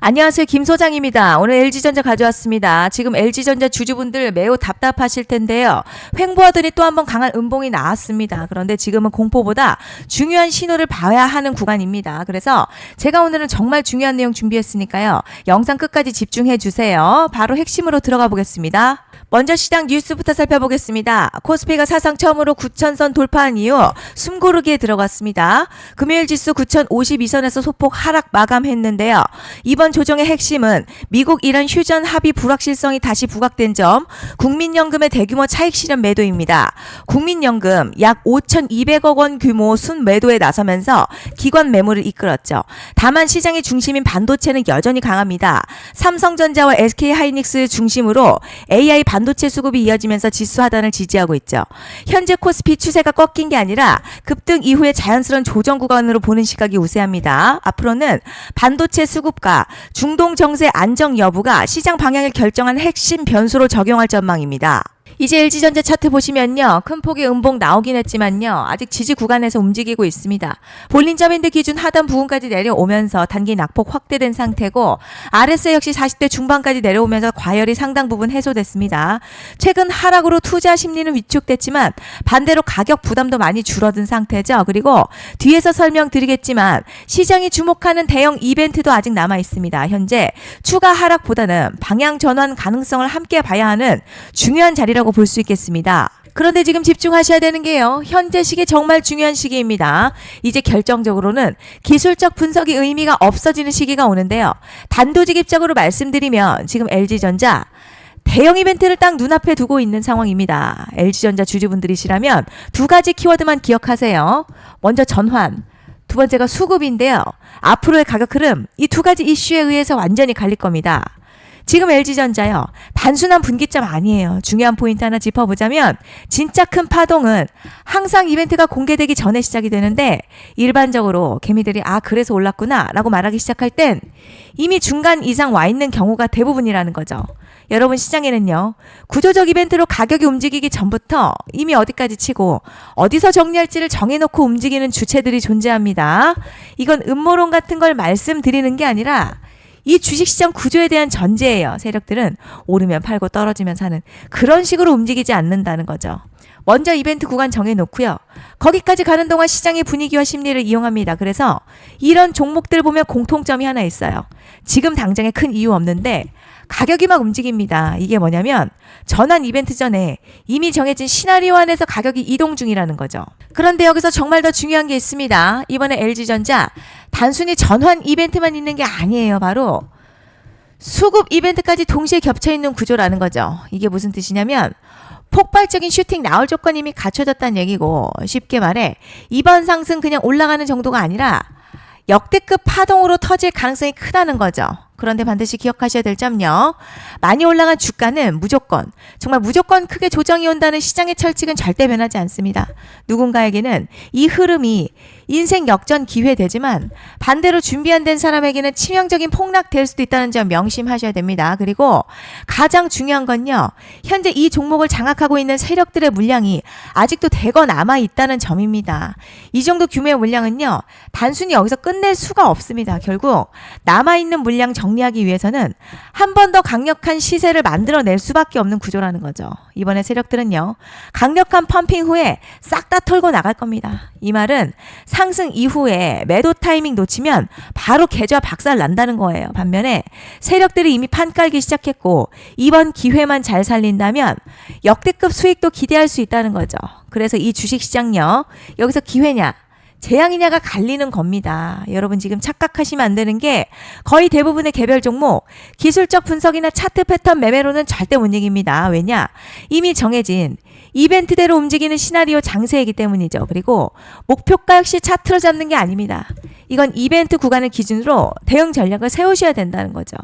안녕하세요. 김 소장입니다. 오늘 LG전자 가져왔습니다. 지금 LG전자 주주분들 매우 답답하실 텐데요. 횡보하더니 또 한 번 강한 음봉이 나왔습니다. 그런데 지금은 공포보다 중요한 신호를 봐야 하는 구간입니다. 그래서 제가 오늘은 정말 중요한 내용 준비했으니까요. 영상 끝까지 집중해 주세요. 바로 핵심으로 들어가 보겠습니다. 먼저 시장 뉴스부터 살펴보겠습니다. 코스피가 사상 처음으로 9,000선 돌파한 이후 숨고르기에 들어갔습니다. 금요일 지수 9,052선에서 소폭 하락 마감했는데요. 이번 조정의 핵심은 미국 이란 휴전 합의 불확실성이 다시 부각된 점, 국민연금의 대규모 차익 실현 매도입니다. 국민연금 약 5,200억 원 규모 순매도에 나서면서 기관 매물을 이끌었죠. 다만 시장의 중심인 반도체는 여전히 강합니다. 삼성전자와 SK하이닉스 중심으로 AI 반도체 수급이 이어지면서 지수 하단을 지지하고 있죠. 현재 코스피 추세가 꺾인 게 아니라 급등 이후에 자연스러운 조정 구간으로 보는 시각이 우세합니다. 앞으로는 반도체 수급과 중동 정세 안정 여부가 시장 방향을 결정한 핵심 변수로 적용할 전망입니다. 이제 LG전자 차트 보시면요. 큰 폭의 음봉 나오긴 했지만요. 아직 지지 구간에서 움직이고 있습니다. 볼린저 밴드 기준 하단 부분까지 내려오면서 단기 낙폭 확대된 상태고 RSI 역시 40대 중반까지 내려오면서 과열이 상당 부분 해소됐습니다. 최근 하락으로 투자 심리는 위축됐지만 반대로 가격 부담도 많이 줄어든 상태죠. 그리고 뒤에서 설명드리겠지만 시장이 주목하는 대형 이벤트도 아직 남아 있습니다. 현재 추가 하락보다는 방향 전환 가능성을 함께 봐야 하는 중요한 자리라고 볼 수 있겠습니다. 그런데 지금 집중하셔야 되는 게요. 현재 시기 정말 중요한 시기입니다. 이제 결정적으로는 기술적 분석이 의미가 없어지는 시기가 오는데요. 단도직입적으로 말씀드리면 지금 LG전자 대형 이벤트를 딱 눈앞에 두고 있는 상황입니다. LG전자 주주분들이시라면 두 가지 키워드만 기억하세요. 먼저 전환, 두 번째가 수급인데요. 앞으로의 가격 흐름, 이 두 가지 이슈에 의해서 완전히 갈릴 겁니다. 지금 LG전자요. 단순한 분기점 아니에요. 중요한 포인트 하나 짚어보자면 진짜 큰 파동은 항상 이벤트가 공개되기 전에 시작이 되는데 일반적으로 개미들이 그래서 올랐구나 라고 말하기 시작할 땐 이미 중간 이상 와 있는 경우가 대부분이라는 거죠. 여러분 시장에는요. 구조적 이벤트로 가격이 움직이기 전부터 이미 어디까지 치고 어디서 정리할지를 정해놓고 움직이는 주체들이 존재합니다. 이건 음모론 같은 걸 말씀드리는 게 아니라 이 주식시장 구조에 대한 전제예요. 세력들은 오르면 팔고 떨어지면 사는 그런 식으로 움직이지 않는다는 거죠. 먼저 이벤트 구간 정해놓고요. 거기까지 가는 동안 시장의 분위기와 심리를 이용합니다. 그래서 이런 종목들 보면 공통점이 하나 있어요. 지금 당장에 큰 이유 없는데 가격이 막 움직입니다. 이게 뭐냐면 전환 이벤트 전에 이미 정해진 시나리오 안에서 가격이 이동 중이라는 거죠. 그런데 여기서 정말 더 중요한 게 있습니다. 이번에 LG전자 단순히 전환 이벤트만 있는 게 아니에요. 바로 수급 이벤트까지 동시에 겹쳐있는 구조라는 거죠. 이게 무슨 뜻이냐면 폭발적인 슈팅 나올 조건이 이미 갖춰졌다는 얘기고 쉽게 말해 이번 상승 그냥 올라가는 정도가 아니라 역대급 파동으로 터질 가능성이 크다는 거죠. 그런데 반드시 기억하셔야 될 점요. 많이 올라간 주가는 무조건 정말 무조건 크게 조정이 온다는 시장의 철칙은 절대 변하지 않습니다. 누군가에게는 이 흐름이 인생 역전 기회 되지만 반대로 준비 안 된 사람에게는 치명적인 폭락 될 수도 있다는 점 명심하셔야 됩니다. 그리고 가장 중요한 건요. 현재 이 종목을 장악하고 있는 세력들의 물량이 아직도 대거 남아 있다는 점입니다. 이 정도 규모의 물량은요. 단순히 여기서 끝낼 수가 없습니다. 결국 남아 있는 물량 정리하기 위해서는 한 번 더 강력한 시세를 만들어낼 수밖에 없는 구조라는 거죠. 이번에 세력들은요. 강력한 펌핑 후에 싹 다 털고 나갈 겁니다. 이 말은 상승 이후에 매도 타이밍 놓치면 바로 계좌 박살 난다는 거예요. 반면에 세력들이 이미 판 깔기 시작했고 이번 기회만 잘 살린다면 역대급 수익도 기대할 수 있다는 거죠. 그래서 이 주식시장요. 여기서 기회냐 재앙이냐가 갈리는 겁니다. 여러분 지금 착각하시면 안 되는 게 거의 대부분의 개별 종목 기술적 분석이나 차트 패턴 매매로는 절대 못 이깁니다. 왜냐? 이미 정해진 이벤트대로 움직이는 시나리오 장세이기 때문이죠. 그리고 목표가 역시 차트로 잡는 게 아닙니다. 이건 이벤트 구간을 기준으로 대응 전략을 세우셔야 된다는 거죠.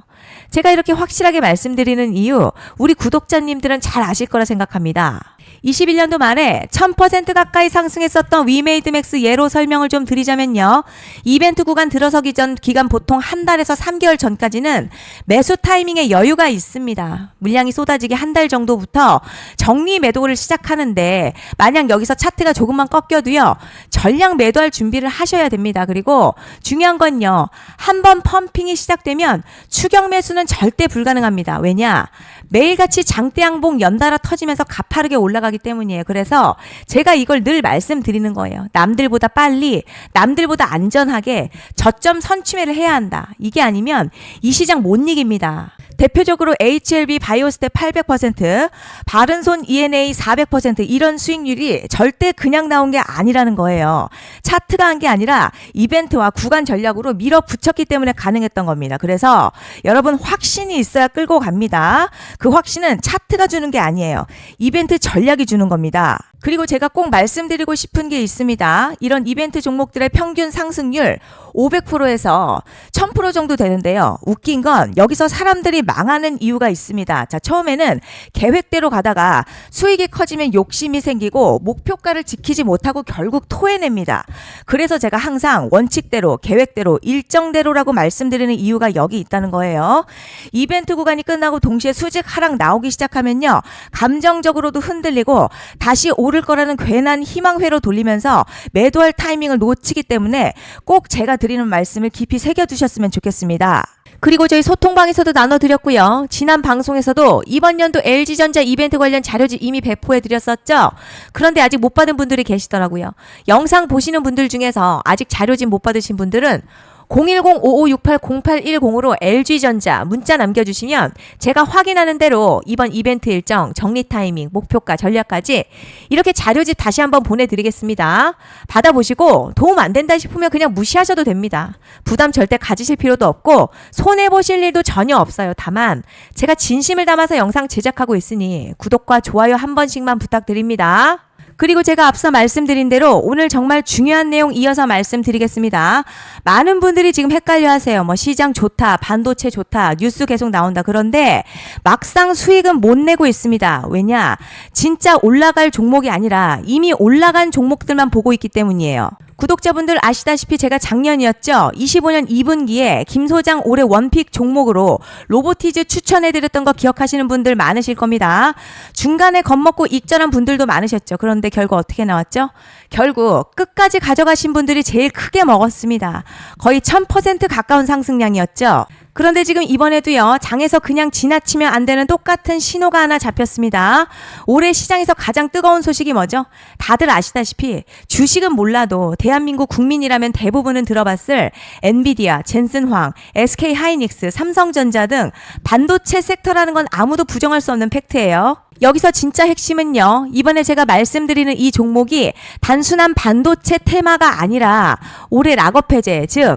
제가 이렇게 확실하게 말씀드리는 이유 우리 구독자님들은 잘 아실 거라 생각합니다. 21년도 말에 1000% 가까이 상승했었던 위메이드맥스 예로 설명을 좀 드리자면요. 이벤트 구간 들어서기 전 기간 보통 한 달에서 3개월 전까지는 매수 타이밍에 여유가 있습니다. 물량이 쏟아지기 한 달 정도부터 정리 매도를 시작하는데 만약 여기서 차트가 조금만 꺾여도요. 전량 매도할 준비를 하셔야 됩니다. 그리고 중요한 건요. 한번 펌핑이 시작되면 추격 매수는 절대 불가능합니다. 왜냐? 매일같이 장대양봉 연달아 터지면서 가파르게 올라가기 때문이에요. 그래서 제가 이걸 늘 말씀드리는 거예요. 남들보다 빨리, 남들보다 안전하게 저점 선취매를 해야 한다. 이게 아니면 이 시장 못 이깁니다. 대표적으로 HLB 바이오스텝 800%, 바른손 ENA 400% 이런 수익률이 절대 그냥 나온 게 아니라는 거예요. 차트가 한 게 아니라 이벤트와 구간 전략으로 밀어붙였기 때문에 가능했던 겁니다. 그래서 여러분 확신이 있어야 끌고 갑니다. 그 확신은 차트가 주는 게 아니에요. 이벤트 전략이 주는 겁니다. 그리고 제가 꼭 말씀드리고 싶은 게 있습니다. 이런 이벤트 종목들의 평균 상승률 500%에서 1000% 정도 되는데요. 웃긴 건 여기서 사람들이 망하는 이유가 있습니다. 자, 처음에는 계획대로 가다가 수익이 커지면 욕심이 생기고 목표가를 지키지 못하고 결국 토해냅니다. 그래서 제가 항상 원칙대로, 계획대로, 일정대로라고 말씀드리는 이유가 여기 있다는 거예요. 이벤트 구간이 끝나고 동시에 수직 하락 나오기 시작하면요. 감정적으로도 흔들리고 다시 오를 거라는 괜한 희망회로 돌리면서 매도할 타이밍을 놓치기 때문에 꼭 제가 드리는 말씀을 깊이 새겨두셨으면 좋겠습니다. 그리고 저희 소통방에서도 나눠드렸고요. 지난 방송에서도 이번 연도 LG전자 이벤트 관련 자료집 이미 배포해드렸었죠. 그런데 아직 못 받은 분들이 계시더라고요. 영상 보시는 분들 중에서 아직 자료집 못 받으신 분들은 010-5568-0810으로 LG전자 문자 남겨주시면 제가 확인하는 대로 이번 이벤트 일정, 정리 타이밍, 목표가, 전략까지 이렇게 자료집 다시 한번 보내드리겠습니다. 받아보시고 도움 안 된다 싶으면 그냥 무시하셔도 됩니다. 부담 절대 가지실 필요도 없고 손해보실 일도 전혀 없어요. 다만 제가 진심을 담아서 영상 제작하고 있으니 구독과 좋아요 한 번씩만 부탁드립니다. 그리고 제가 앞서 말씀드린 대로 오늘 정말 중요한 내용 이어서 말씀드리겠습니다. 많은 분들이 지금 헷갈려 하세요. 시장 좋다, 반도체 좋다, 뉴스 계속 나온다. 그런데 막상 수익은 못 내고 있습니다. 왜냐? 진짜 올라갈 종목이 아니라 이미 올라간 종목들만 보고 있기 때문이에요. 구독자분들 아시다시피 제가 작년이었죠. 25년 2분기에 김 소장 올해 원픽 종목으로 로보티즈 추천해드렸던 거 기억하시는 분들 많으실 겁니다. 중간에 겁먹고 익절한 분들도 많으셨죠. 그런데 결국 어떻게 나왔죠? 결국 끝까지 가져가신 분들이 제일 크게 먹었습니다. 거의 1000% 가까운 상승량이었죠. 그런데 지금 이번에도요. 장에서 그냥 지나치면 안 되는 똑같은 신호가 하나 잡혔습니다. 올해 시장에서 가장 뜨거운 소식이 뭐죠? 다들 아시다시피 주식은 몰라도 대한민국 국민이라면 대부분은 들어봤을 엔비디아, 젠슨황, SK하이닉스, 삼성전자 등 반도체 섹터라는 건 아무도 부정할 수 없는 팩트예요. 여기서 진짜 핵심은요. 이번에 제가 말씀드리는 이 종목이 단순한 반도체 테마가 아니라 올해 락업 해제, 즉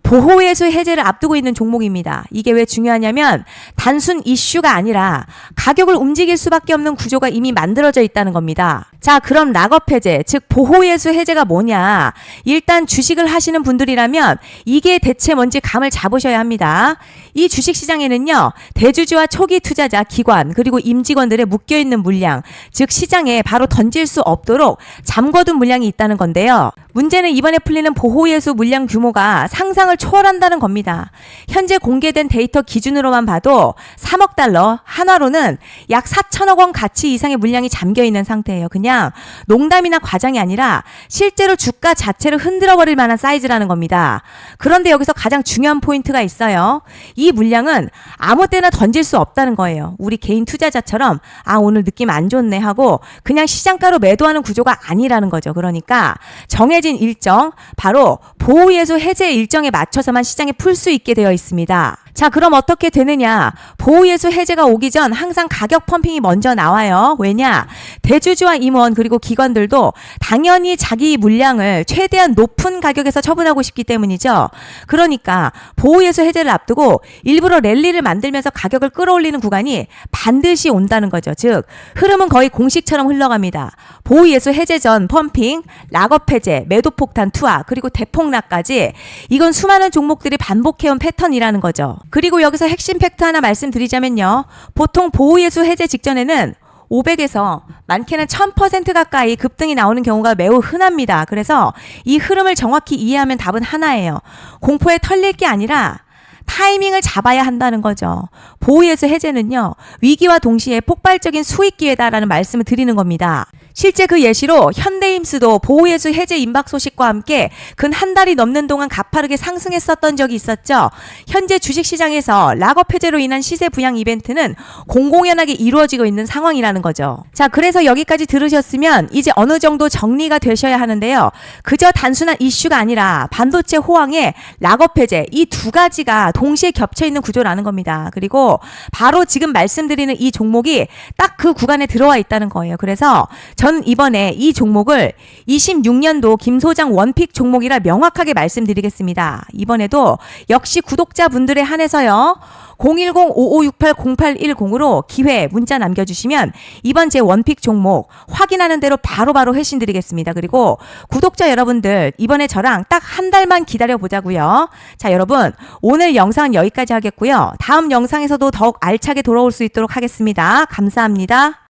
보호예수 해제를 앞두고 있는 종목입니다. 이게 왜 중요하냐면 단순 이슈가 아니라 가격을 움직일 수밖에 없는 구조가 이미 만들어져 있다는 겁니다. 자, 그럼 락업 해제, 즉 보호예수 해제가 뭐냐? 일단 주식을 하시는 분들이라면 이게 대체 뭔지 감을 잡으셔야 합니다. 이 주식시장에는요. 대주주와 초기 투자자, 기관, 그리고 임직원들의 묶여있는 물량, 즉 시장에 바로 던질 수 없도록 잠궈둔 물량이 있다는 건데요. 문제는 이번에 풀리는 보호예수 물량 규모가 상상을 초월한다는 겁니다. 현재 공개된 데이터 기준으로만 봐도 3억 달러, 한화로는 약 4천억 원 가치 이상의 물량이 잠겨있는 상태예요. 그냥 농담이나 과장이 아니라 실제로 주가 자체를 흔들어버릴 만한 사이즈라는 겁니다. 그런데 여기서 가장 중요한 포인트가 있어요. 이 물량은 아무 때나 던질 수 없다는 거예요. 우리 개인 투자자처럼 오늘 느낌 안 좋네 하고 그냥 시장가로 매도하는 구조가 아니라는 거죠. 그러니까 정해진 일정, 바로 보호예수 해제 일정에 맞춰서만 시장에 풀 수 있게 되어 있습니다. 자, 그럼 어떻게 되느냐? 보호예수 해제가 오기 전 항상 가격 펌핑이 먼저 나와요. 왜냐? 대주주와 임원 그리고 기관들도 당연히 자기 물량을 최대한 높은 가격에서 처분하고 싶기 때문이죠. 그러니까 보호예수 해제를 앞두고 일부러 랠리를 만들면서 가격을 끌어올리는 구간이 반드시 온다는 거죠. 즉 흐름은 거의 공식처럼 흘러갑니다. 보호예수 해제 전 펌핑, 락업 해제, 매도 폭탄 투하, 그리고 대폭락까지 이건 수많은 종목들이 반복해온 패턴이라는 거죠. 그리고 여기서 핵심 팩트 하나 말씀드리자면요. 보통 보호예수 해제 직전에는 500에서 많게는 1000% 가까이 급등이 나오는 경우가 매우 흔합니다. 그래서 이 흐름을 정확히 이해하면 답은 하나예요. 공포에 털릴 게 아니라 타이밍을 잡아야 한다는 거죠. 보호예수 해제는요, 위기와 동시에 폭발적인 수익 기회다라는 말씀을 드리는 겁니다. 실제 그 예시로 현대임스도 보호예수 해제 임박 소식과 함께 근 한 달이 넘는 동안 가파르게 상승했었던 적이 있었죠. 현재 주식시장에서 락업 해제로 인한 시세 부양 이벤트는 공공연하게 이루어지고 있는 상황이라는 거죠. 자, 그래서 여기까지 들으셨으면 이제 어느 정도 정리가 되셔야 하는데요. 그저 단순한 이슈가 아니라 반도체 호황에 락업 해제, 이 두 가지가 동시에 겹쳐있는 구조라는 겁니다. 그리고 바로 지금 말씀드리는 이 종목이 딱 그 구간에 들어와 있다는 거예요. 그래서 전 이번에 이 종목을 26년도 김 소장 원픽 종목이라 명확하게 말씀드리겠습니다. 이번에도 역시 구독자분들에 한해서요. 010-5568-0810으로 기회 문자 남겨주시면 이번 제 원픽 종목 확인하는 대로 바로바로 회신 드리겠습니다. 그리고 구독자 여러분들 이번에 저랑 딱 한 달만 기다려 보자고요. 자, 여러분 오늘 영상은 여기까지 하겠고요. 다음 영상에서도 더욱 알차게 돌아올 수 있도록 하겠습니다. 감사합니다.